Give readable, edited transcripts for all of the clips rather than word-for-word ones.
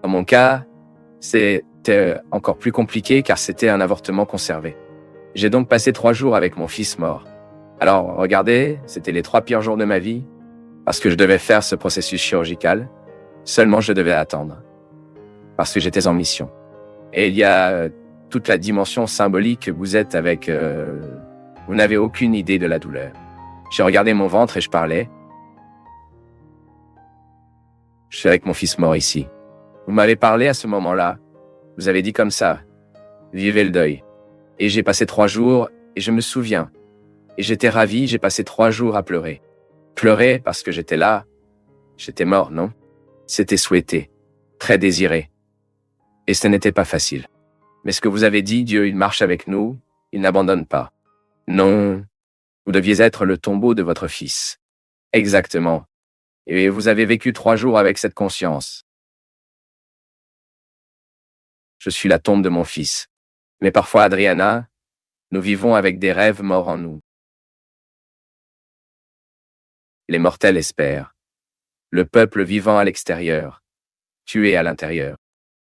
Dans mon cas, c'était encore plus compliqué car c'était un avortement conservé. J'ai donc passé 3 jours avec mon fils mort. Alors, regardez, c'était les 3 pires jours de ma vie, parce que je devais faire ce processus chirurgical. Seulement, je devais attendre, parce que j'étais en mission. Et il y a toute la dimension symbolique que vous êtes avec... vous n'avez aucune idée de la douleur. J'ai regardé mon ventre et je parlais. Je suis avec mon fils mort ici. Vous m'avez parlé à ce moment-là. Vous avez dit comme ça. Vivez le deuil. Et j'ai passé 3 jours et je me souviens. Et j'étais ravi, j'ai passé 3 jours à pleurer. Pleurer parce que j'étais là. J'étais mort, non? C'était souhaité. Très désiré. Et ce n'était pas facile. Mais ce que vous avez dit, Dieu, il marche avec nous. Il n'abandonne pas. Non. Vous deviez être le tombeau de votre fils. Exactement. Et vous avez vécu 3 jours avec cette conscience. Je suis la tombe de mon fils. Mais parfois, Adriana, nous vivons avec des rêves morts en nous. Les mortels espèrent. Le peuple vivant à l'extérieur, tué à l'intérieur.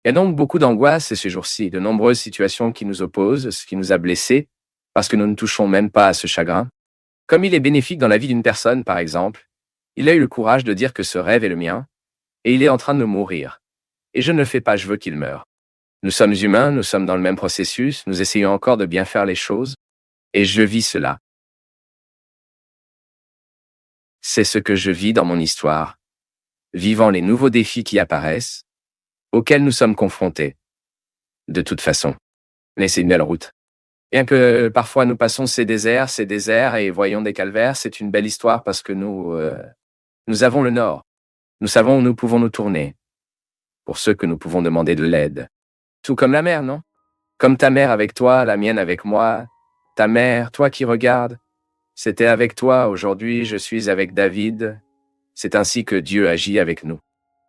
Il y a donc beaucoup d'angoisse ces jours-ci, de nombreuses situations qui nous opposent, ce qui nous a blessés, parce que nous ne touchons même pas à ce chagrin. Comme il est bénéfique dans la vie d'une personne, par exemple, il a eu le courage de dire que ce rêve est le mien, et il est en train de mourir. Et je ne le fais pas, je veux qu'il meure. Nous sommes humains, nous sommes dans le même processus, nous essayons encore de bien faire les choses, et je vis cela. C'est ce que je vis dans mon histoire, vivant les nouveaux défis qui apparaissent, auxquels nous sommes confrontés. De toute façon. Mais c'est une belle route. Bien que parfois nous passons ces déserts et voyons des calvaires, c'est une belle histoire parce que nous avons le nord. Nous savons où nous pouvons nous tourner. Pour ceux que nous pouvons demander de l'aide. Tout comme la mère, non? Comme ta mère avec toi, la mienne avec moi. Ta mère, toi qui regardes. C'était avec toi, aujourd'hui je suis avec David. C'est ainsi que Dieu agit avec nous.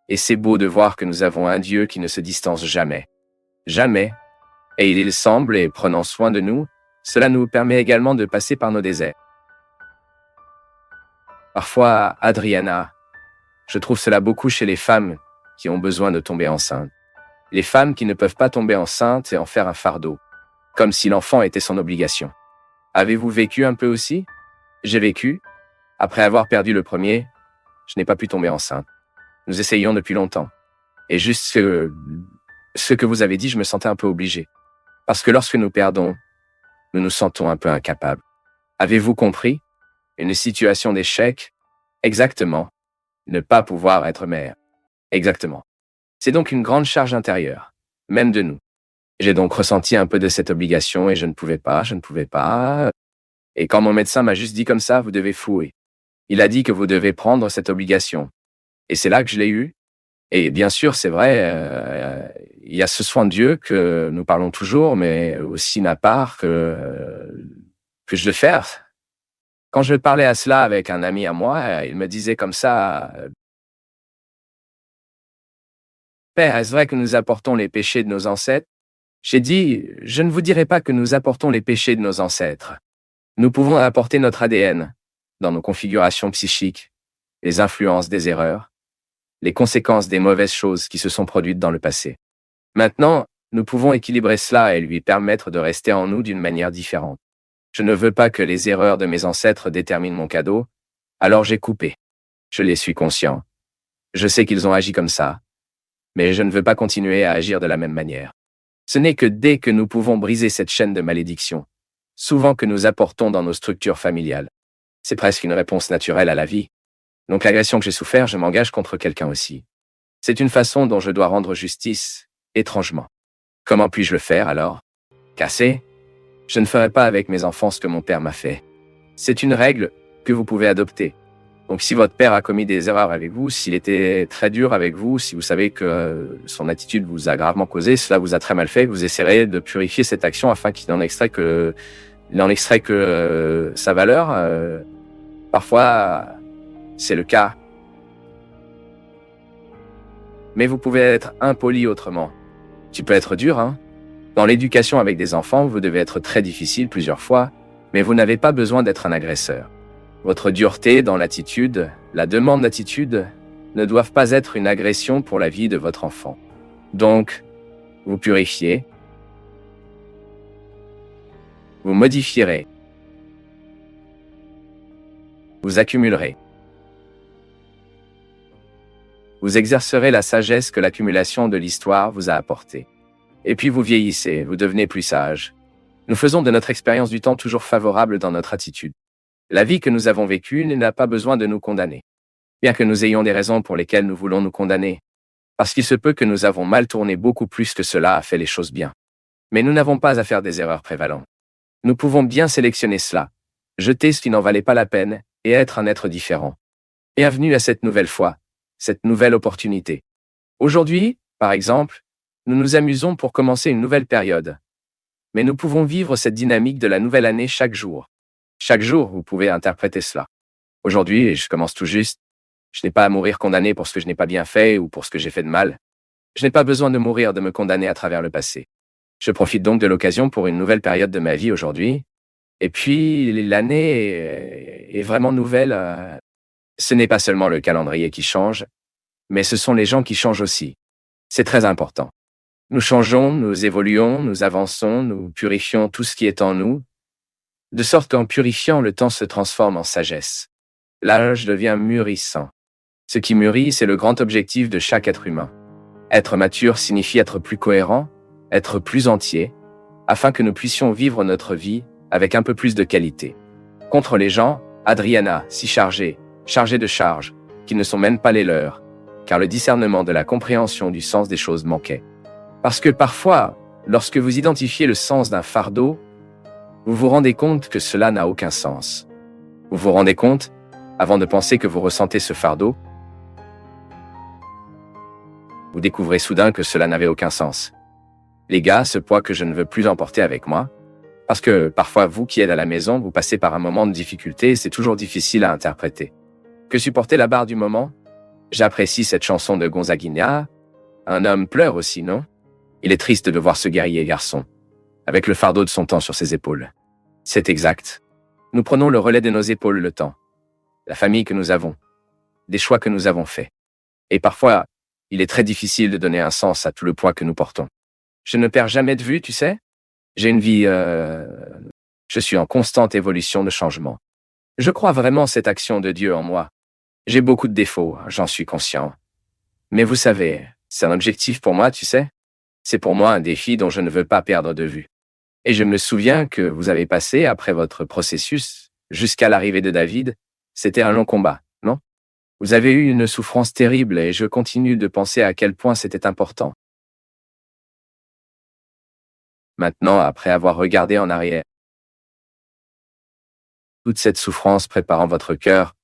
Et c'est beau de voir que nous avons un Dieu qui ne se distance jamais. Jamais. Et il semble, et prenant soin de nous, cela nous permet également de passer par nos déserts. Parfois, Adriana, je trouve cela beaucoup chez les femmes qui ont besoin de tomber enceintes. Les femmes qui ne peuvent pas tomber enceintes et en faire un fardeau, comme si l'enfant était son obligation. Avez-vous vécu un peu aussi? J'ai vécu. Après avoir perdu le premier, je n'ai pas pu tomber enceinte. Nous essayons depuis longtemps. Et juste ce que vous avez dit, je me sentais un peu obligé. Parce que lorsque nous perdons, nous nous sentons un peu incapables. Avez-vous compris? Une situation d'échec? Exactement. Ne pas pouvoir être mère. Exactement. C'est donc une grande charge intérieure, même de nous. J'ai donc ressenti un peu de cette obligation et je ne pouvais pas. Et quand mon médecin m'a juste dit comme ça, vous devez fouer. Il a dit que vous devez prendre cette obligation. Et c'est là que je l'ai eu. Et bien sûr, c'est vrai, il y a ce soin de Dieu que nous parlons toujours, mais aussi ma part que je le fais. Quand je parlais à cela avec un ami à moi, il me disait comme ça, Père, est-ce vrai que nous apportons les péchés de nos ancêtres? J'ai dit, je ne vous dirai pas que nous apportons les péchés de nos ancêtres. Nous pouvons apporter notre ADN dans nos configurations psychiques, les influences des erreurs, les conséquences des mauvaises choses qui se sont produites dans le passé. Maintenant, nous pouvons équilibrer cela et lui permettre de rester en nous d'une manière différente. Je ne veux pas que les erreurs de mes ancêtres déterminent mon cadeau, alors j'ai coupé. Je les suis conscient. Je sais qu'ils ont agi comme ça, mais je ne veux pas continuer à agir de la même manière. Ce n'est que dès que nous pouvons briser cette chaîne de malédiction, souvent que nous apportons dans nos structures familiales. C'est presque une réponse naturelle à la vie. Donc l'agression que j'ai souffert, je m'engage contre quelqu'un aussi. C'est une façon dont je dois rendre justice, étrangement. Comment puis-je le faire alors? Casser? Je ne ferai pas avec mes enfants ce que mon père m'a fait. C'est une règle que vous pouvez adopter. Donc si votre père a commis des erreurs avec vous, s'il était très dur avec vous, si vous savez que son attitude vous a gravement causé, cela vous a très mal fait, vous essaierez de purifier cette action afin qu'il n'en extrait que sa valeur. Parfois, c'est le cas. Mais vous pouvez être impoli autrement. Tu peux être dur, hein? Dans l'éducation avec des enfants, vous devez être très difficile plusieurs fois, mais vous n'avez pas besoin d'être un agresseur. Votre dureté dans l'attitude, la demande d'attitude, ne doivent pas être une agression pour la vie de votre enfant. Donc, vous purifiez, vous modifierez, vous accumulerez. Vous exercerez la sagesse que l'accumulation de l'histoire vous a apportée. Et puis vous vieillissez, vous devenez plus sage. Nous faisons de notre expérience du temps toujours favorable dans notre attitude. La vie que nous avons vécue n'a pas besoin de nous condamner. Bien que nous ayons des raisons pour lesquelles nous voulons nous condamner. Parce qu'il se peut que nous avons mal tourné beaucoup plus que cela a fait les choses bien. Mais nous n'avons pas à faire des erreurs prévalentes. Nous pouvons bien sélectionner cela, jeter ce qui n'en valait pas la peine et être un être différent. Bienvenue à cette nouvelle foi, cette nouvelle opportunité. Aujourd'hui, par exemple, nous nous amusons pour commencer une nouvelle période. Mais nous pouvons vivre cette dynamique de la nouvelle année chaque jour. Chaque jour, vous pouvez interpréter cela. Aujourd'hui, je commence tout juste. Je n'ai pas à mourir condamné pour ce que je n'ai pas bien fait ou pour ce que j'ai fait de mal. Je n'ai pas besoin de mourir de me condamner à travers le passé. Je profite donc de l'occasion pour une nouvelle période de ma vie aujourd'hui. Et puis, l'année est vraiment nouvelle. Ce n'est pas seulement le calendrier qui change, mais ce sont les gens qui changent aussi. C'est très important. Nous changeons, nous évoluons, nous avançons, nous purifions tout ce qui est en nous, de sorte qu'en purifiant, le temps se transforme en sagesse. L'âge devient mûrissant. Ce qui mûrit, c'est le grand objectif de chaque être humain. Être mature signifie être plus cohérent, être plus entier, afin que nous puissions vivre notre vie avec un peu plus de qualité. Contre les gens, Adriana, si chargée de charges, qui ne sont même pas les leurs, car le discernement de la compréhension du sens des choses manquait. Parce que parfois, lorsque vous identifiez le sens d'un fardeau, vous vous rendez compte que cela n'a aucun sens. Vous vous rendez compte, avant de penser que vous ressentez ce fardeau, vous découvrez soudain que cela n'avait aucun sens. Les gars, ce poids que je ne veux plus emporter avec moi, parce que parfois vous qui êtes à la maison, vous passez par un moment de difficulté et c'est toujours difficile à interpréter. Que supporter la barre du moment? J'apprécie cette chanson de Gonzaguinha. Un homme pleure aussi, non? Il est triste de voir ce guerrier garçon, avec le fardeau de son temps sur ses épaules. C'est exact. Nous prenons le relais de nos épaules le temps, la famille que nous avons, des choix que nous avons faits. Et parfois, il est très difficile de donner un sens à tout le poids que nous portons. Je ne perds jamais de vue, tu sais? J'ai une vie... Je suis en constante évolution de changement. Je crois vraiment cette action de Dieu en moi. J'ai beaucoup de défauts, j'en suis conscient. Mais vous savez, c'est un objectif pour moi, tu sais? C'est pour moi un défi dont je ne veux pas perdre de vue. Et je me souviens que vous avez passé, après votre processus, jusqu'à l'arrivée de David, c'était un long combat, non? Vous avez eu une souffrance terrible et je continue de penser à quel point c'était important. Maintenant, après avoir regardé en arrière, toute cette souffrance préparant votre cœur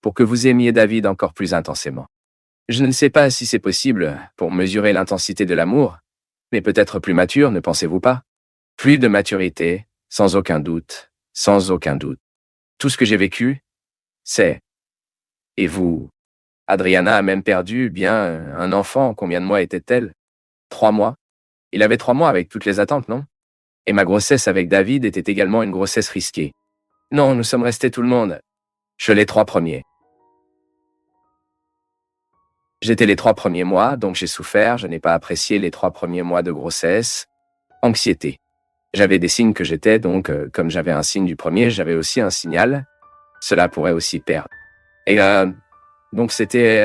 pour que vous aimiez David encore plus intensément. Je ne sais pas si c'est possible pour mesurer l'intensité de l'amour, mais peut-être plus mature, ne pensez-vous pas? Plus de maturité, sans aucun doute, sans aucun doute. Tout ce que j'ai vécu, c'est... Et vous? Adriana a même perdu, bien, un enfant. Combien de mois était-elle? 3 mois? Il avait 3 mois avec toutes les attentes, non? Et ma grossesse avec David était également une grossesse risquée. Non, nous sommes restés tout le monde. Je les 3 premiers. J'étais les 3 premiers mois, donc j'ai souffert, je n'ai pas apprécié les 3 premiers mois de grossesse. Anxiété. J'avais des signes que j'étais, donc comme j'avais un signe du premier, j'avais aussi un signal. Cela pourrait aussi perdre. Et donc c'était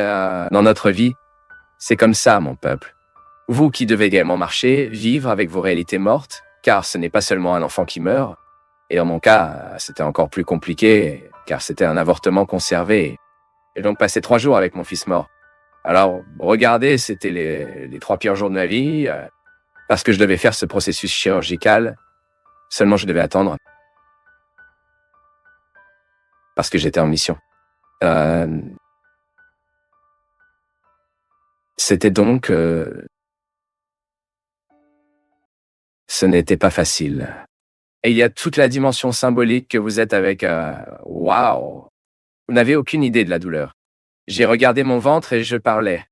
dans notre vie, c'est comme ça, mon peuple. Vous qui devez également marcher, vivre avec vos réalités mortes, car ce n'est pas seulement un enfant qui meurt. Et dans mon cas, c'était encore plus compliqué, car c'était un avortement conservé. Et donc passé 3 jours avec mon fils mort. Alors, regardez, c'était les 3 pires jours de ma vie, parce que je devais faire ce processus chirurgical. Seulement, je devais attendre. Parce que j'étais en mission. C'était donc... ce n'était pas facile. Et il y a toute la dimension symbolique que vous êtes avec... Waouh! Vous n'avez aucune idée de la douleur. J'ai regardé mon ventre et je parlais.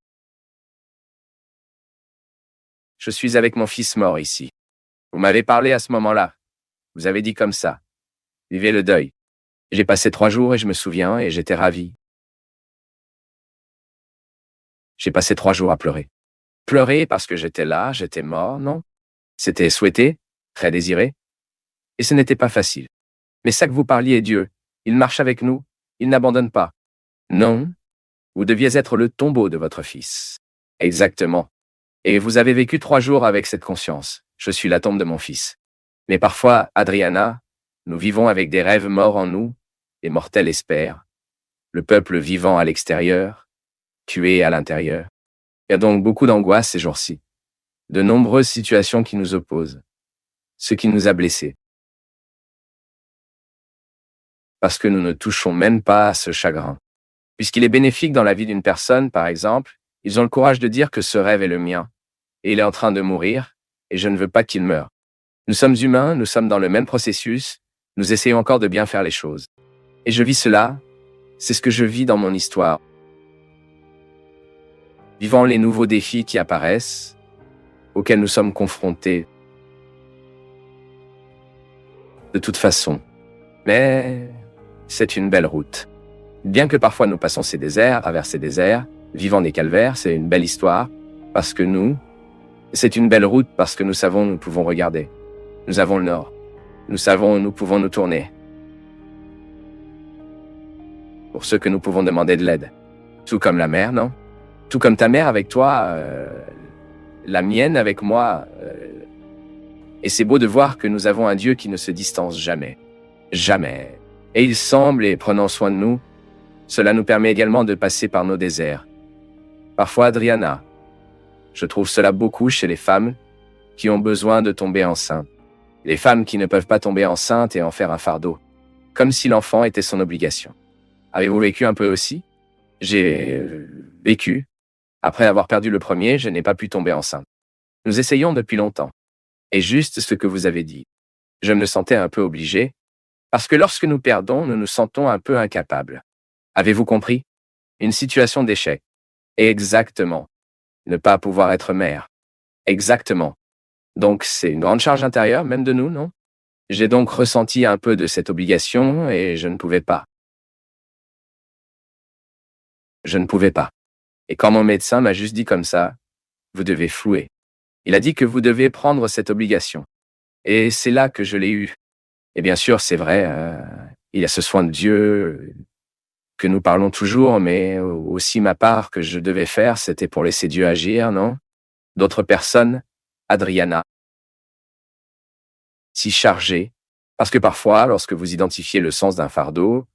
Je suis avec mon fils mort ici. Vous m'avez parlé à ce moment-là. Vous avez dit comme ça. Vivez le deuil. J'ai passé 3 jours et je me souviens et j'étais ravi. J'ai passé 3 jours à pleurer. Pleurer parce que j'étais là, j'étais mort, non. C'était souhaité, très désiré, et ce n'était pas facile. Mais ça que vous parliez est Dieu. Il marche avec nous, il n'abandonne pas. Non, vous deviez être le tombeau de votre fils. Exactement. Et vous avez vécu 3 jours avec cette conscience. Je suis la tombe de mon fils. Mais parfois, Adriana, nous vivons avec des rêves morts en nous, les mortels espèrent, le peuple vivant à l'extérieur, tué à l'intérieur. Il y a donc beaucoup d'angoisse ces jours-ci, de nombreuses situations qui nous opposent, ce qui nous a blessés. Parce que nous ne touchons même pas à ce chagrin. Puisqu'il est bénéfique dans la vie d'une personne, par exemple, ils ont le courage de dire que ce rêve est le mien, et il est en train de mourir, et je ne veux pas qu'il meure. Nous sommes humains, nous sommes dans le même processus, nous essayons encore de bien faire les choses. Et je vis cela, c'est ce que je vis dans mon histoire. Vivant les nouveaux défis qui apparaissent, auxquels nous sommes confrontés. De toute façon. Mais c'est une belle route. Bien que parfois nous passons ces déserts, travers ces déserts, vivant des calvaires, c'est une belle histoire, parce que c'est une belle route parce que nous savons, nous pouvons regarder. Nous avons le nord. Nous savons, nous pouvons nous tourner. Pour ceux que nous pouvons demander de l'aide. Tout comme la mère, non? Tout comme ta mère avec toi, la mienne avec moi. Et c'est beau de voir que nous avons un Dieu qui ne se distance jamais. Jamais. Et il semble, et prenant soin de nous, cela nous permet également de passer par nos déserts. Parfois, Adriana, je trouve cela beaucoup chez les femmes qui ont besoin de tomber enceintes. Les femmes qui ne peuvent pas tomber enceintes et en faire un fardeau, comme si l'enfant était son obligation. Avez-vous vécu un peu aussi? J'ai vécu. Après avoir perdu le premier, je n'ai pas pu tomber enceinte. Nous essayons depuis longtemps. Et juste ce que vous avez dit. Je me sentais un peu obligé, parce que lorsque nous perdons, nous nous sentons un peu incapables. Avez-vous compris? Une situation d'échec. Exactement. Ne pas pouvoir être mère. Exactement. Donc c'est une grande charge intérieure, même de nous, non? J'ai donc ressenti un peu de cette obligation et je ne pouvais pas. Je ne pouvais pas. Et quand mon médecin m'a juste dit comme ça, vous devez flouer. Il a dit que vous devez prendre cette obligation. Et c'est là que je l'ai eu. Et bien sûr, c'est vrai, il y a ce soin de Dieu que nous parlons toujours, mais aussi ma part que je devais faire, c'était pour laisser Dieu agir, non? D'autres personnes, Adriana, si chargée, parce que parfois, lorsque vous identifiez le sens d'un fardeau,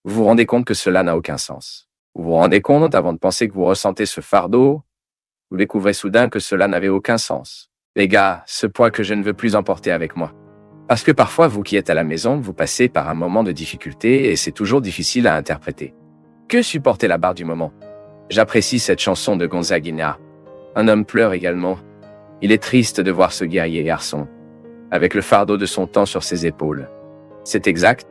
vous vous rendez compte que cela n'a aucun sens. Vous vous rendez compte, avant de penser que vous ressentez ce fardeau, vous découvrez soudain que cela n'avait aucun sens. Les gars, ce poids que je ne veux plus emporter avec moi. Parce que parfois, vous qui êtes à la maison, vous passez par un moment de difficulté et c'est toujours difficile à interpréter. Que supporter la barre du moment? J'apprécie cette chanson de Gonzaguina. Un homme pleure également. Il est triste de voir ce guerrier garçon, avec le fardeau de son temps sur ses épaules. C'est exact.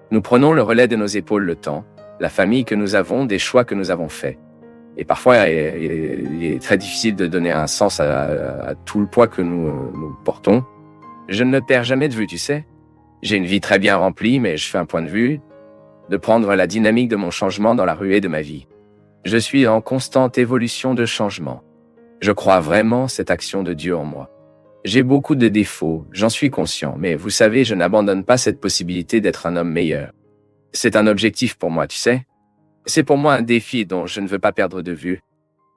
Nous prenons le relais de nos épaules le temps, la famille que nous avons, des choix que nous avons faits. Et parfois, il est très difficile de donner un sens à tout le poids que nous portons. Je ne le perds jamais de vue, tu sais. J'ai une vie très bien remplie, mais je fais un point de vue, de prendre la dynamique de mon changement dans la ruée de ma vie. Je suis en constante évolution de changement. Je crois vraiment cette action de Dieu en moi. J'ai beaucoup de défauts, j'en suis conscient, mais vous savez, je n'abandonne pas cette possibilité d'être un homme meilleur. C'est un objectif pour moi, tu sais. C'est pour moi un défi dont je ne veux pas perdre de vue.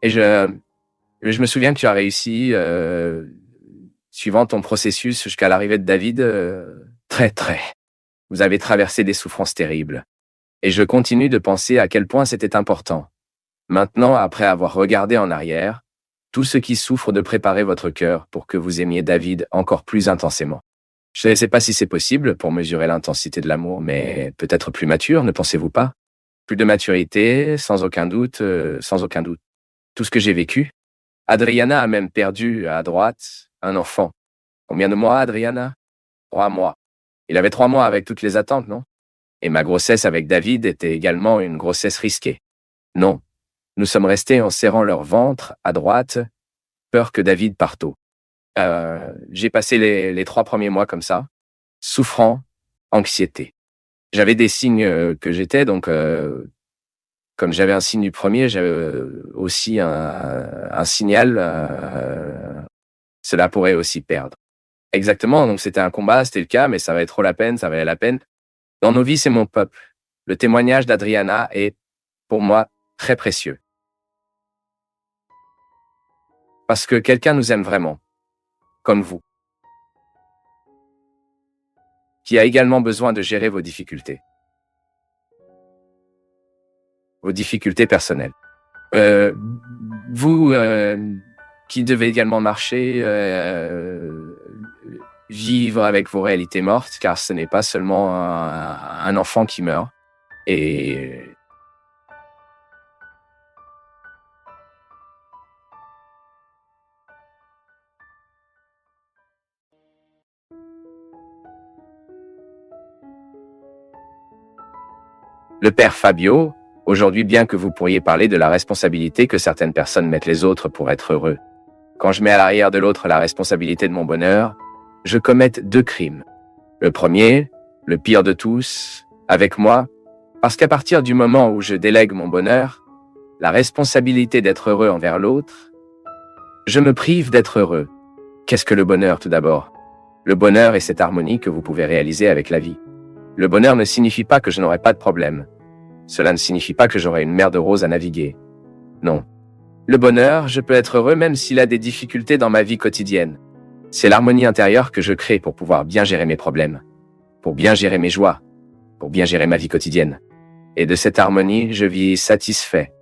Et je me souviens que tu as réussi, suivant ton processus jusqu'à l'arrivée de David, très. Vous avez traversé des souffrances terribles. Et je continue de penser à quel point c'était important. Maintenant, après avoir regardé en arrière, tout ce qui souffre de préparer votre cœur pour que vous aimiez David encore plus intensément. Je ne sais pas si c'est possible pour mesurer l'intensité de l'amour, mais peut-être plus mature, ne pensez-vous pas? Plus de maturité, sans aucun doute, sans aucun doute. Tout ce que j'ai vécu. Adriana a même perdu, à droite, un enfant. Combien de mois, Adriana? 3 mois. Il avait 3 mois avec toutes les attentes, non? Et ma grossesse avec David était également une grossesse risquée. Non. Nous sommes restés en serrant leur ventre, à droite, peur que David parte tôt. J'ai passé les 3 premiers mois comme ça, souffrant, anxiété. J'avais des signes que j'étais donc Comme j'avais un signe du premier, j'avais aussi un signal, cela pourrait aussi perdre. Exactement, donc c'était un combat, c'était le cas, mais ça valait trop la peine, ça valait la peine. Dans nos vies, c'est mon peuple. Le témoignage d'Adriana est, pour moi, très précieux. Parce que quelqu'un nous aime vraiment, comme vous, qui a également besoin de gérer vos difficultés personnelles. Euh, vous, qui devez également marcher, vivre avec vos réalités mortes, car ce n'est pas seulement un enfant qui meurt. Et le père Fabio, aujourd'hui, bien que vous pourriez parler de la responsabilité que certaines personnes mettent les autres pour être heureux, quand je mets à l'arrière de l'autre la responsabilité de mon bonheur, je commets 2 crimes. Le premier, le pire de tous, avec moi, parce qu'à partir du moment où je délègue mon bonheur, la responsabilité d'être heureux envers l'autre, je me prive d'être heureux. Qu'est-ce que le bonheur tout d'abord? Le bonheur est cette harmonie que vous pouvez réaliser avec la vie. Le bonheur ne signifie pas que je n'aurai pas de problème. Cela ne signifie pas que j'aurai une mer de roses à naviguer. Non. Le bonheur, je peux être heureux même s'il a des difficultés dans ma vie quotidienne. C'est l'harmonie intérieure que je crée pour pouvoir bien gérer mes problèmes, pour bien gérer mes joies, pour bien gérer ma vie quotidienne. Et de cette harmonie, je vis satisfait.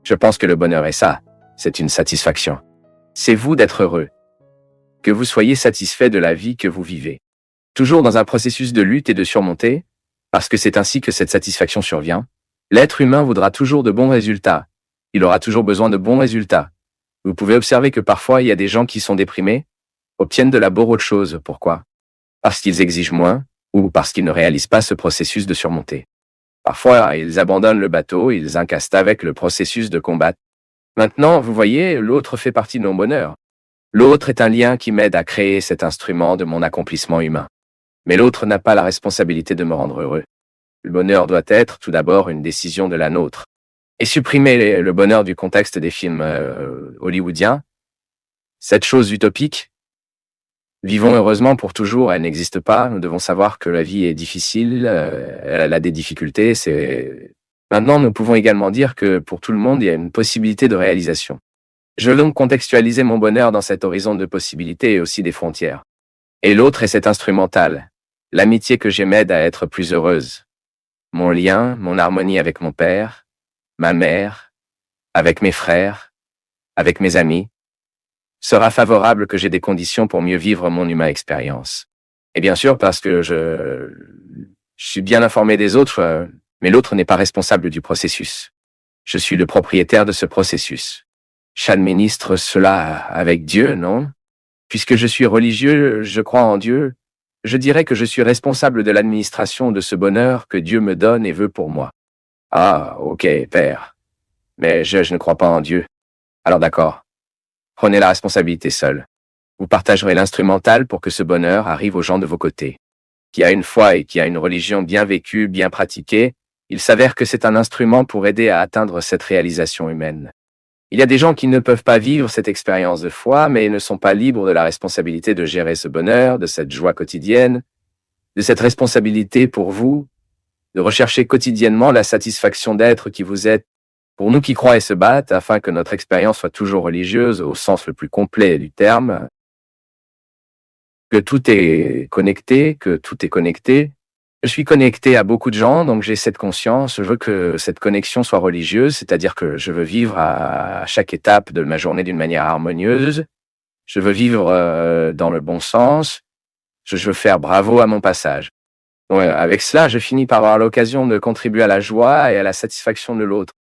Je pense que le bonheur est ça, c'est une satisfaction. C'est vous d'être heureux. Que vous soyez satisfait de la vie que vous vivez. Toujours dans un processus de lutte et de surmonter, parce que c'est ainsi que cette satisfaction survient, l'être humain voudra toujours de bons résultats. Il aura toujours besoin de bons résultats. Vous pouvez observer que parfois il y a des gens qui sont déprimés, obtiennent de la autre chose. Pourquoi? Parce qu'ils exigent moins, ou parce qu'ils ne réalisent pas ce processus de surmonter. Parfois, ils abandonnent le bateau, ils incassent avec le processus de combat. Maintenant, vous voyez, l'autre fait partie de mon bonheur. L'autre est un lien qui m'aide à créer cet instrument de mon accomplissement humain. Mais l'autre n'a pas la responsabilité de me rendre heureux. Le bonheur doit être tout d'abord une décision de la nôtre. Et supprimer le bonheur du contexte des films hollywoodiens, cette chose utopique, vivons heureusement pour toujours, elle n'existe pas. Nous devons savoir que la vie est difficile, elle a des difficultés. Maintenant, nous pouvons également dire que pour tout le monde, il y a une possibilité de réalisation. Je veux donc contextualiser mon bonheur dans cet horizon de possibilités et aussi des frontières. Et l'autre est cet instrumental, l'amitié que j'ai m'aide à être plus heureuse. Mon lien, mon harmonie avec mon père, ma mère, avec mes frères, avec mes amis, sera favorable que j'ai des conditions pour mieux vivre mon humain expérience. Et bien sûr, parce que je suis bien informé des autres, mais l'autre n'est pas responsable du processus. Je suis le propriétaire de ce processus. J'administre cela avec Dieu, non? Puisque je suis religieux, je crois en Dieu, je dirais que je suis responsable de l'administration de ce bonheur que Dieu me donne et veut pour moi. Ah, ok, Père. Mais je ne crois pas en Dieu. Alors d'accord. Prenez la responsabilité seul. Vous partagerez l'instrumental pour que ce bonheur arrive aux gens de vos côtés. Qui a une foi et qui a une religion bien vécue, bien pratiquée, il s'avère que c'est un instrument pour aider à atteindre cette réalisation humaine. Il y a des gens qui ne peuvent pas vivre cette expérience de foi, mais ne sont pas libres de la responsabilité de gérer ce bonheur, de cette joie quotidienne, de cette responsabilité pour vous, de rechercher quotidiennement la satisfaction d'être qui vous êtes. Pour nous qui croient et se battent, afin que notre expérience soit toujours religieuse au sens le plus complet du terme, que tout est connecté, je suis connecté à beaucoup de gens, donc j'ai cette conscience, je veux que cette connexion soit religieuse, c'est-à-dire que je veux vivre à chaque étape de ma journée d'une manière harmonieuse, je veux vivre dans le bon sens, je veux faire bravo à mon passage. Donc, avec cela, je finis par avoir l'occasion de contribuer à la joie et à la satisfaction de l'autre.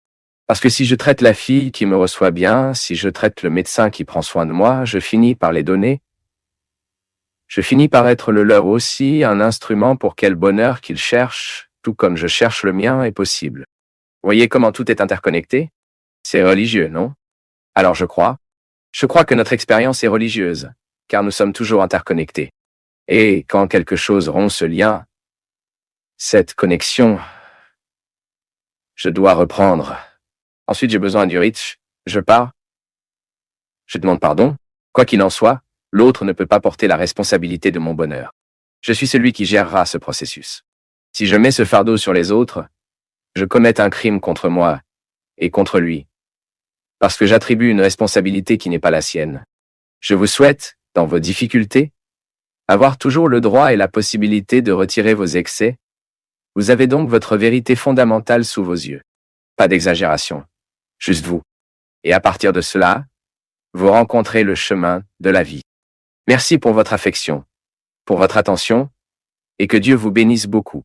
Parce que si je traite la fille qui me reçoit bien, si je traite le médecin qui prend soin de moi, je finis par les donner. Je finis par être le leur aussi, un instrument pour quel bonheur qu'ils cherchent, tout comme je cherche le mien, est possible. Voyez comment tout est interconnecté? C'est religieux, non? Alors je crois que notre expérience est religieuse, car nous sommes toujours interconnectés. Et quand quelque chose rompt ce lien, cette connexion, je dois reprendre Ensuite, j'ai besoin du rich. Je pars. Je demande pardon. Quoi qu'il en soit, l'autre ne peut pas porter la responsabilité de mon bonheur. Je suis celui qui gérera ce processus. Si je mets ce fardeau sur les autres, je commets un crime contre moi et contre lui, parce que j'attribue une responsabilité qui n'est pas la sienne. Je vous souhaite, dans vos difficultés, avoir toujours le droit et la possibilité de retirer vos excès. Vous avez donc votre vérité fondamentale sous vos yeux. Pas d'exagération, juste vous. Et à partir de cela, vous rencontrez le chemin de la vie. Merci pour votre affection, pour votre attention, et que Dieu vous bénisse beaucoup.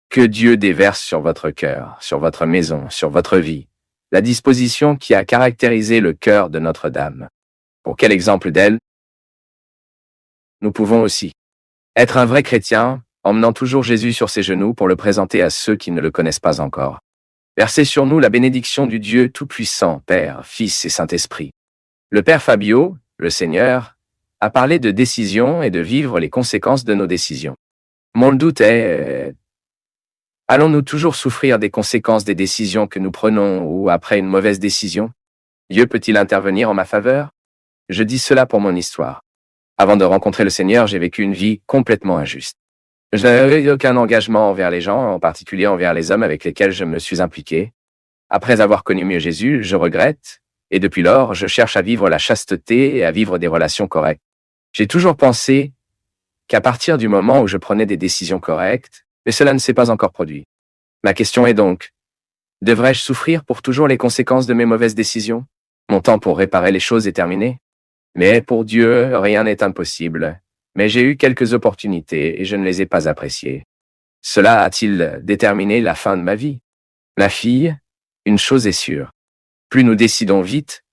Que Dieu déverse sur votre cœur, sur votre maison, sur votre vie, la disposition qui a caractérisé le cœur de Notre-Dame. Pour quel exemple d'elle, nous pouvons aussi être un vrai chrétien, emmenant toujours Jésus sur ses genoux pour le présenter à ceux qui ne le connaissent pas encore. Versez sur nous la bénédiction du Dieu Tout-Puissant, Père, Fils et Saint-Esprit. Le Père Fabio, le Seigneur, a parlé de décision et de vivre les conséquences de nos décisions. Mon doute est, allons-nous toujours souffrir des conséquences des décisions que nous prenons ou après une mauvaise décision? Dieu peut-il intervenir en ma faveur? Je dis cela pour mon histoire. Avant de rencontrer le Seigneur, j'ai vécu une vie complètement injuste. Je n'avais eu aucun engagement envers les gens, en particulier envers les hommes avec lesquels je me suis impliqué. Après avoir connu mieux Jésus, je regrette, et depuis lors, je cherche à vivre la chasteté et à vivre des relations correctes. J'ai toujours pensé qu'à partir du moment où je prenais des décisions correctes, mais cela ne s'est pas encore produit. Ma question est donc, devrais-je souffrir pour toujours les conséquences de mes mauvaises décisions? Mon temps pour réparer les choses est terminé? Mais pour Dieu, rien n'est impossible. Mais j'ai eu quelques opportunités et je ne les ai pas appréciées. Cela a-t-il déterminé la fin de ma vie? Ma fille, une chose est sûre. Plus nous décidons vite,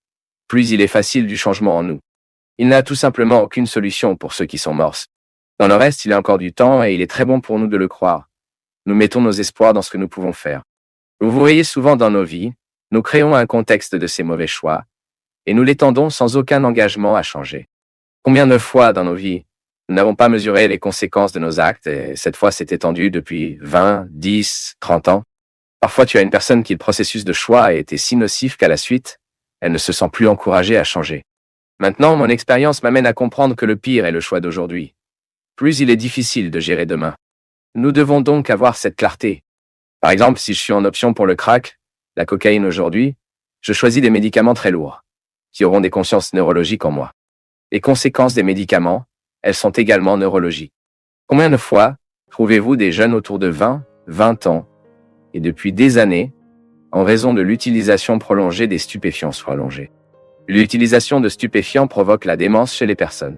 plus il est facile du changement en nous. Il n'a tout simplement aucune solution pour ceux qui sont morts. Dans le reste, il y a encore du temps et il est très bon pour nous de le croire. Nous mettons nos espoirs dans ce que nous pouvons faire. Vous voyez souvent dans nos vies, nous créons un contexte de ces mauvais choix et nous l'étendons sans aucun engagement à changer. Combien de fois dans nos vies, nous n'avons pas mesuré les conséquences de nos actes et cette fois c'est étendu depuis 20, 10, 30 ans. Parfois, tu as une personne qui le processus de choix a été si nocif qu'à la suite, elle ne se sent plus encouragée à changer. Maintenant, mon expérience m'amène à comprendre que le pire est le choix d'aujourd'hui. Plus il est difficile de gérer demain. Nous devons donc avoir cette clarté. Par exemple, si je suis en option pour le crack, la cocaïne aujourd'hui, je choisis des médicaments très lourds, qui auront des consciences neurologiques en moi. Les conséquences des médicaments, elles sont également neurologiques. Combien de fois trouvez-vous des jeunes autour de 20 ans, et depuis des années, en raison de l'utilisation prolongée des stupéfiants prolongés. L'utilisation de stupéfiants provoque la démence chez les personnes.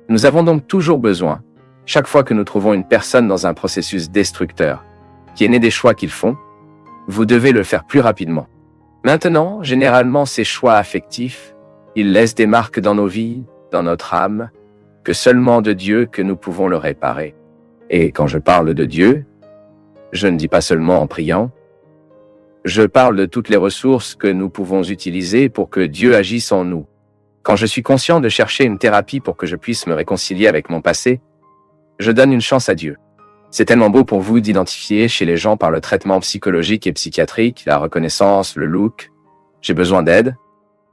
Nous avons donc toujours besoin, chaque fois que nous trouvons une personne dans un processus destructeur, qui est né des choix qu'ils font, vous devez le faire plus rapidement. Maintenant, généralement, ces choix affectifs, ils laissent des marques dans nos vies, dans notre âme, que seulement de Dieu que nous pouvons le réparer. Et quand je parle de Dieu, je ne dis pas seulement en priant, je parle de toutes les ressources que nous pouvons utiliser pour que Dieu agisse en nous. Quand je suis conscient de chercher une thérapie pour que je puisse me réconcilier avec mon passé, je donne une chance à Dieu. C'est tellement beau pour vous d'identifier chez les gens par le traitement psychologique et psychiatrique, la reconnaissance, le look. J'ai besoin d'aide.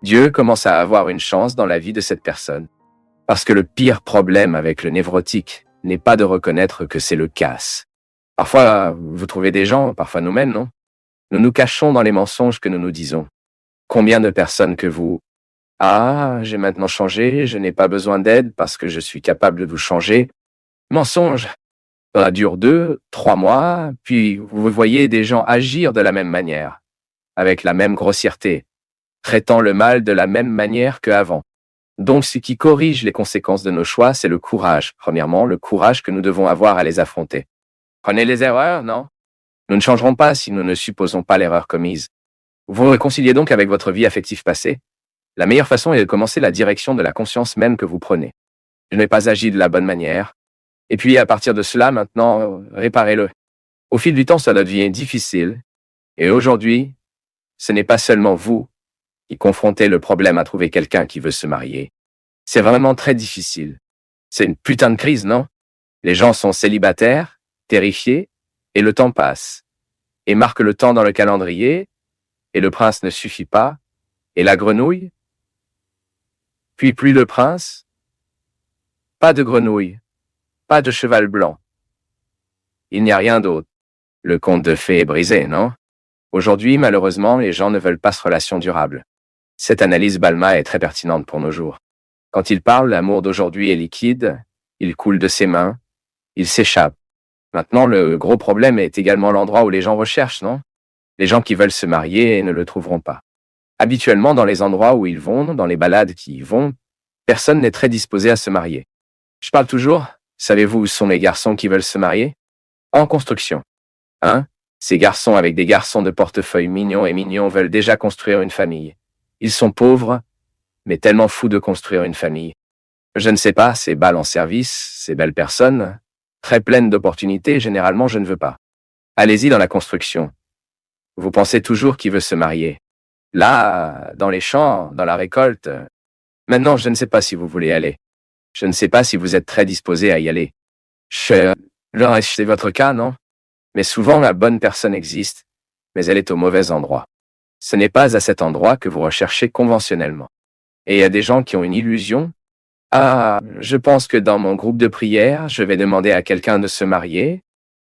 Dieu commence à avoir une chance dans la vie de cette personne. Parce que le pire problème avec le névrotique n'est pas de reconnaître que c'est le casse. Parfois, vous trouvez des gens, parfois nous-mêmes, non? Nous nous cachons dans les mensonges que nous nous disons. Combien de personnes que vous... Ah, j'ai maintenant changé, je n'ai pas besoin d'aide parce que je suis capable de vous changer. Mensonge. Ça dure 2, 3 mois, puis vous voyez des gens agir de la même manière, avec la même grossièreté, traitant le mal de la même manière qu'avant. Donc ce qui corrige les conséquences de nos choix, c'est le courage. Premièrement, le courage que nous devons avoir à les affronter. Prenez les erreurs, non? Nous ne changerons pas si nous ne supposons pas l'erreur commise. Vous vous réconciliez donc avec votre vie affective passée. La meilleure façon est de commencer la direction de la conscience même que vous prenez. Je n'ai pas agi de la bonne manière. Et puis, à partir de cela, maintenant, réparez-le. Au fil du temps, ça devient difficile. Et aujourd'hui, ce n'est pas seulement vous qui confrontez le problème à trouver quelqu'un qui veut se marier. C'est vraiment très difficile. C'est une putain de crise, non? Les gens sont célibataires, terrifiés, et le temps passe. Et marque le temps dans le calendrier, Et le prince ne suffit pas. Et la grenouille? Puis plus le prince? Pas de grenouille. Pas de cheval blanc. Il n'y a rien d'autre. Le conte de fées est brisé, non? Aujourd'hui, malheureusement, les gens ne veulent pas ce relation durable. Cette analyse Balma est très pertinente pour nos jours. Quand il parle, l'amour d'aujourd'hui est liquide, il coule de ses mains, il s'échappe. Maintenant, le gros problème est également l'endroit où les gens recherchent, non? Les gens qui veulent se marier ne le trouveront pas. Habituellement, dans les endroits où ils vont, dans les balades qui y vont, personne n'est très disposé à se marier. Je parle toujours, savez-vous où sont les garçons qui veulent se marier? En construction. Hein? Ces garçons avec des garçons de portefeuille mignons veulent déjà construire une famille. Ils sont pauvres, mais tellement fous de construire une famille. Je ne sais pas, ces balles en service, ces belles personnes, très pleines d'opportunités, généralement je ne veux pas. Allez-y dans la construction. Vous pensez toujours qui veut se marier. Là, dans les champs, dans la récolte. Maintenant, je ne sais pas si vous voulez aller. Je ne sais pas si vous êtes très disposé à y aller. C'est votre cas, non? Mais souvent, la bonne personne existe, mais elle est au mauvais endroit. Ce n'est pas à cet endroit que vous recherchez conventionnellement. Et il y a des gens qui ont une illusion. Ah, je pense que dans mon groupe de prière, je vais demander à quelqu'un de se marier.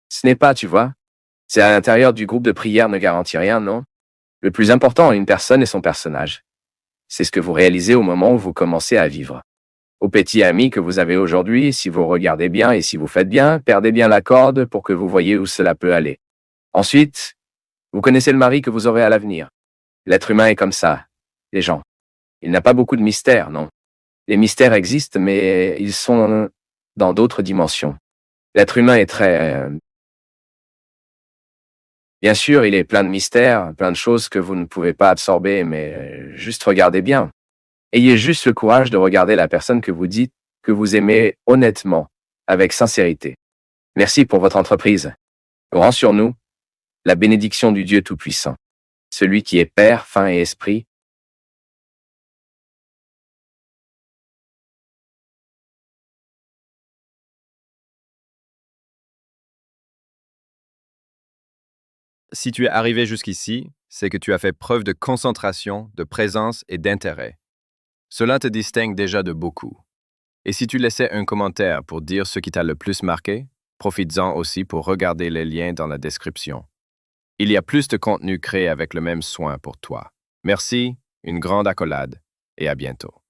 Ce n'est pas, tu vois. C'est à l'intérieur du groupe de prière ne garantit rien, non? Le plus important en une personne est son personnage. C'est ce que vous réalisez au moment où vous commencez à vivre. Aux petits amis que vous avez aujourd'hui, si vous regardez bien et si vous faites bien, perdez bien la corde pour que vous voyez où cela peut aller. Ensuite, vous connaissez le mari que vous aurez à l'avenir. L'être humain est comme ça. Les gens. Il n'a pas beaucoup de mystères, non? Les mystères existent, mais ils sont dans d'autres dimensions. L'être humain est très... Bien sûr, il est plein de mystères, plein de choses que vous ne pouvez pas absorber, mais juste regardez bien. Ayez juste le courage de regarder la personne que vous dites que vous aimez honnêtement, avec sincérité. Merci pour votre entreprise. Grand sur nous, la bénédiction du Dieu Tout-Puissant, celui qui est Père, Fin et Esprit. Si tu es arrivé jusqu'ici, c'est que tu as fait preuve de concentration, de présence et d'intérêt. Cela te distingue déjà de beaucoup. Et si tu laissais un commentaire pour dire ce qui t'a le plus marqué, profites-en aussi pour regarder les liens dans la description. Il y a plus de contenu créé avec le même soin pour toi. Merci, une grande accolade et à bientôt.